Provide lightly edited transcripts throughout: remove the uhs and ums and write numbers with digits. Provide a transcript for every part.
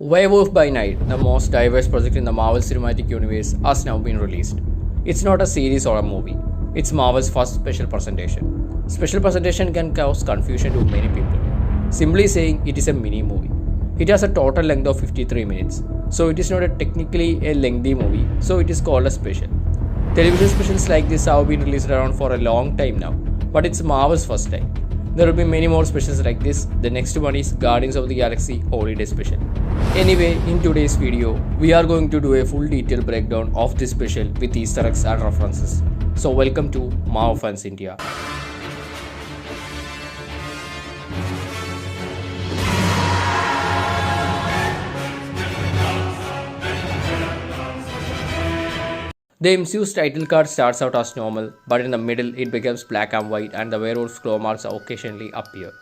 Werewolf by Night, the most diverse project in the Marvel Cinematic Universe, has now been released. It's not a series or a movie, it's Marvel's first special presentation. Special presentation can cause confusion to many people. Simply saying, it is a mini movie. It has a total length of 53 minutes, so it is not technically a lengthy movie, so it is called a special. Television specials like this have been released around for a long time now, but it's Marvel's first time. There will be many more specials like this. The next one is Guardians of the Galaxy Holiday Special. Anyway, in today's video, we are going to do a full detailed breakdown of this special with Easter eggs and references. So welcome to Marvel Fans India. The MCU's title card starts out as normal, but in the middle it becomes black and white and the werewolf's claw marks occasionally appear,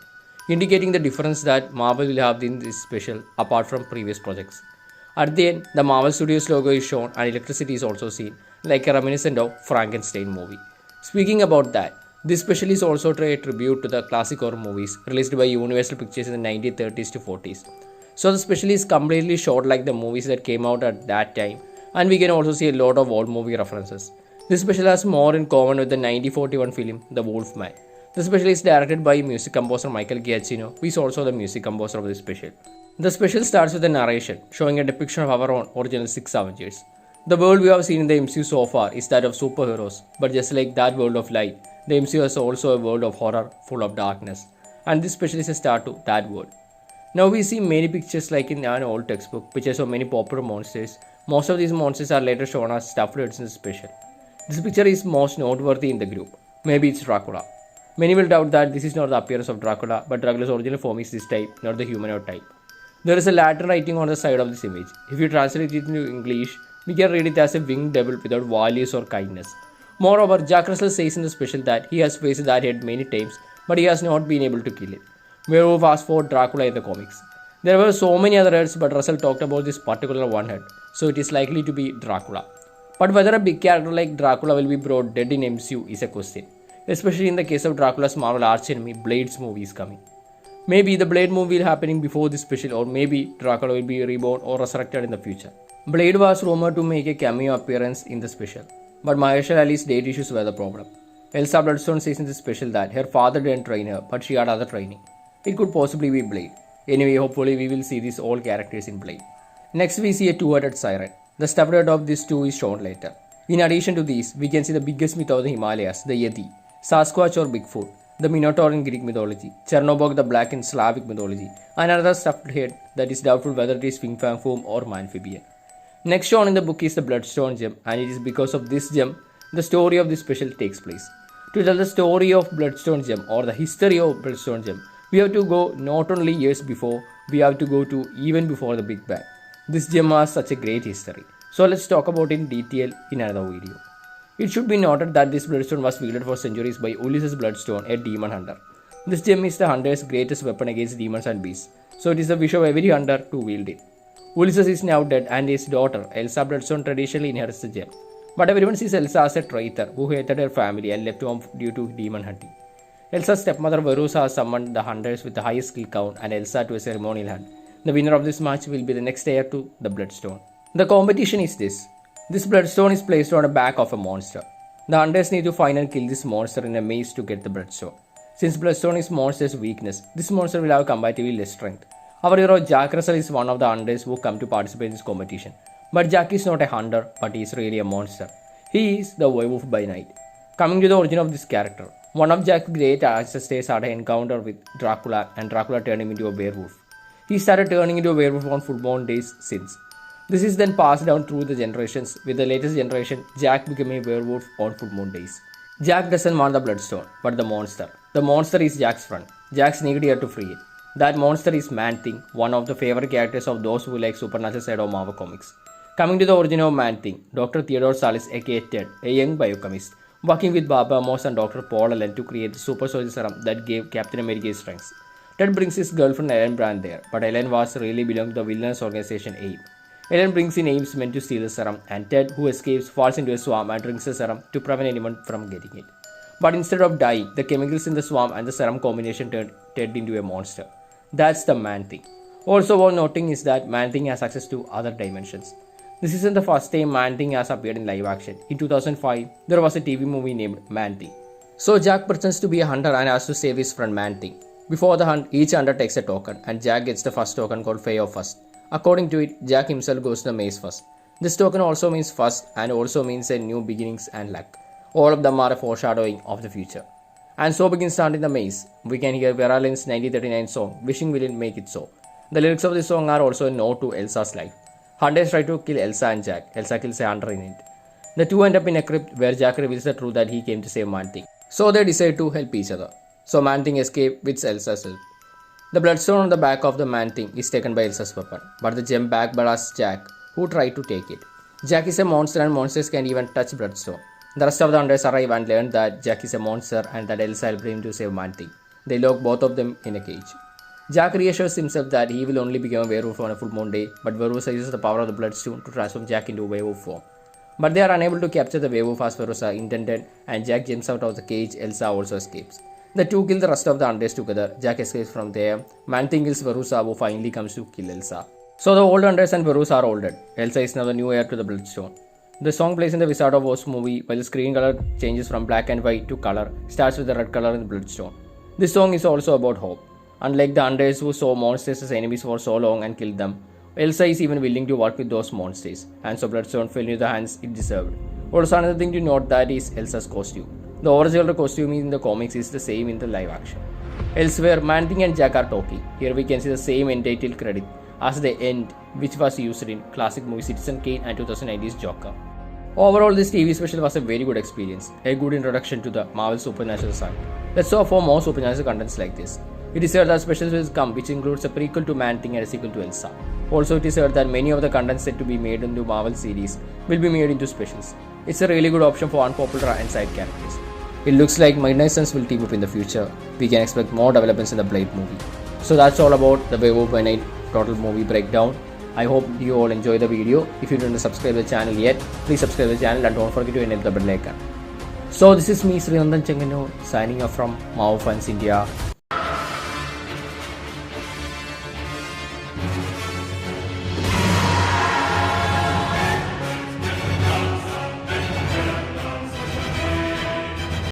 indicating the difference that Marvel will have in this special apart from previous projects. At the end, the Marvel Studios logo is shown and electricity is also seen, like a reminiscent of Frankenstein movie. Speaking about that, this special is also a tribute to the classic horror movies released by Universal Pictures in the 1930s to 40s. So the special is completely shot like the movies that came out at that time, and we can also see a lot of old movie references. This special has more in common with the 1941 film The Wolfman. The special is directed by music composer Michael Giacchino, who is also the music composer of this special. The special starts with a narration showing a depiction of our own original Six Avengers. The world we have seen in the MCU so far is that of superheroes, but just like that world of light, the MCU has also a world of horror full of darkness, and this special is a start to that world. Now we see many pictures like in an old textbook, pictures of many popular monsters. Most of these monsters are later shown as stuffed heads in the special. This picture is most noteworthy in the group. Maybe it's Dracula. Many will doubt that this is not the appearance of Dracula, but Dracula's original form is this type, not the humanoid type. There is a Latin writing on the side of this image. If you translate it into English, we can read it as a winged devil without values or kindness. Moreover, Jack Russell says in the special that he has faced that head many times, but he has not been able to kill it. Werewolf asked for Dracula in the comics. There were so many other heads, but Russell talked about this particular one head, so it is likely to be Dracula. But whether a big character like Dracula will be brought dead in MCU is a question, especially in the case of Dracula's Marvel archenemy Blade's movie is coming. Maybe the Blade movie will happening before this special, or maybe Dracula will be reborn or resurrected in the future. Blade was rumored to make a cameo appearance in the special, but Mahershala Ali's date issues were the problem. Elsa Bloodstone says in the special that her father didn't train her, but she had other training. It could possibly be Blade. Anyway, hopefully we will see these all characters in Blade. Next we see a two-headed siren. The stuffed head of this two is shown later. In addition to these, we can see the biggest myth of the Himalayas, the Yeti, Sasquatch or Bigfoot, the Minotaur in Greek mythology, Chernobog the Black in Slavic mythology, and another stuffed head that is doubtful whether it is Fin-Fang Foom or Amphibian. Next shown in the book is the Bloodstone gem, and it is because of this gem the story of this special takes place. To tell the story of Bloodstone gem or the history of Bloodstone gem, we have to go not only years before, we have to go to even before the Big Bang. This gem has such a great history. So let's talk about it in detail in another video. It should be noted that this bloodstone was wielded for centuries by Ulysses Bloodstone, a demon hunter. This gem is the hunter's greatest weapon against demons and beasts, so it is the wish of every hunter to wield it. Ulysses is now dead and his daughter, Elsa Bloodstone, traditionally inherits the gem. But everyone sees Elsa as a traitor who hated her family and left home due to demon hunting. Elsa's stepmother Verusa has summoned the hunters with the highest skill count and Elsa to a ceremonial hunt. The winner of this match will be the next heir to the Bloodstone. The competition is this. This Bloodstone is placed on the back of a monster. The hunters need to find and kill this monster in a maze to get the Bloodstone. Since Bloodstone is monster's weakness, this monster will have comparatively less strength. Our hero Jack Russell is one of the hunters who come to participate in this competition. But Jack is not a hunter, but he is really a monster. He is the Werewolf by Night. Coming to the origin of this character. One of Jack's great ancestors had an encounter with Dracula and Dracula turned him into a werewolf. He started turning into a werewolf on full moon days since. This is then passed down through the generations. With the latest generation, Jack became a werewolf on full moon days. Jack doesn't want the Bloodstone, but the monster. The monster is Jack's friend. Jack's needed here to free it. That monster is Man-Thing, one of the favorite characters of those who like supernatural side of Marvel comics. Coming to the origin of Man-Thing, Dr. Theodore Salis aka Ted, a young biochemist, working with Baba Moss and Dr. Paul Allen to create the super soldier serum that gave Captain America his strength. Ted brings his girlfriend Ellen Brand there, but Ellen was really belonged to the villainous organization AIM. Ellen brings in Ames meant to steal the serum, and Ted, who escapes, falls into a swamp and drinks the serum to prevent anyone from getting it. But instead of dying, the chemicals in the swamp and the serum combination turned Ted into a monster. That's the Man-Thing. Also worth noting is that Man-Thing has access to other dimensions. This isn't the first time Man-Thing has appeared in live action. In 2005, there was a TV movie named Man-Thing. So Jack pretends to be a hunter and has to save his friend Man-Thing. Before the hunt, each hunter takes a token and Jack gets the first token called Fire First. According to it, Jack himself goes to the maze first. This token also means first and also means a new beginnings and luck. All of them are a foreshadowing of the future. And so begins the hunt in the maze. We can hear Vera Lynn's 1939 song, Wishing Will Make It So. The lyrics of this song are also a nod to Elsa's life. Hunters try to kill Elsa and Jack. Elsa kills a hunter in it. The two end up in a crypt where Jack reveals the truth that he came to save Man-Thing. So they decide to help each other. So Man-Thing escapes with Elsa's help. The bloodstone on the back of the Man-Thing is taken by Elsa's weapon, but the gem back blasts Jack, who tried to take it. Jack is a monster and monsters can even touch bloodstone. The rest of the hunters arrive and learn that Jack is a monster and that Elsa helped him to save Man-Thing. They lock both of them in a cage. Jack reassures himself that he will only become a werewolf on a full moon day, but Verussa uses the power of the bloodstone to transform Jack into werewolf form. But they are unable to capture the werewolf as Verussa intended, and Jack jumps out of the cage. Elsa also escapes. The two kill the rest of the hunters together. Jack escapes from there. Man-Thing kills Verussa, who finally comes to kill Elsa. So the old hunters and Verussa are older. Elsa is now the new heir to the bloodstone. The song plays in the Wizard of Oz movie while the screen color changes from black and white to color, starts with the red color in the bloodstone. This song is also about hope. Unlike the hunters who saw monsters as enemies for so long and killed them, Elsa is even willing to work with those monsters, and so bloodstone fell into the hands it deserved. Also another thing to note that is Elsa's costume. The original costume in the comics is the same in the live action. Elsewhere, Man-Thing and Jack are talking. Here we can see the same end title credit as the end, which was used in classic movie Citizen Kane and 2019's Joker. Overall, this TV special was a very good experience, a good introduction to the Marvel Supernatural saga. Let's hope for more supernatural contents like this. It is said that specials will come, which includes a prequel to Man-Thing and a sequel to Elsa. Also, it is said that many of the contents set to be made into Marvel series will be made into specials. It's a really good option for unpopular and side characters. It looks like Midnight Suns will team up in the future. We can expect more developments in the Blade movie. So that's all about the Werewolf By Night total movie breakdown. I hope you all enjoy the video. If you didn't subscribe to the channel yet, please subscribe to the channel and don't forget to enable the bell icon. So this is me, Srinandan Chengano, signing off from Mao Fans India.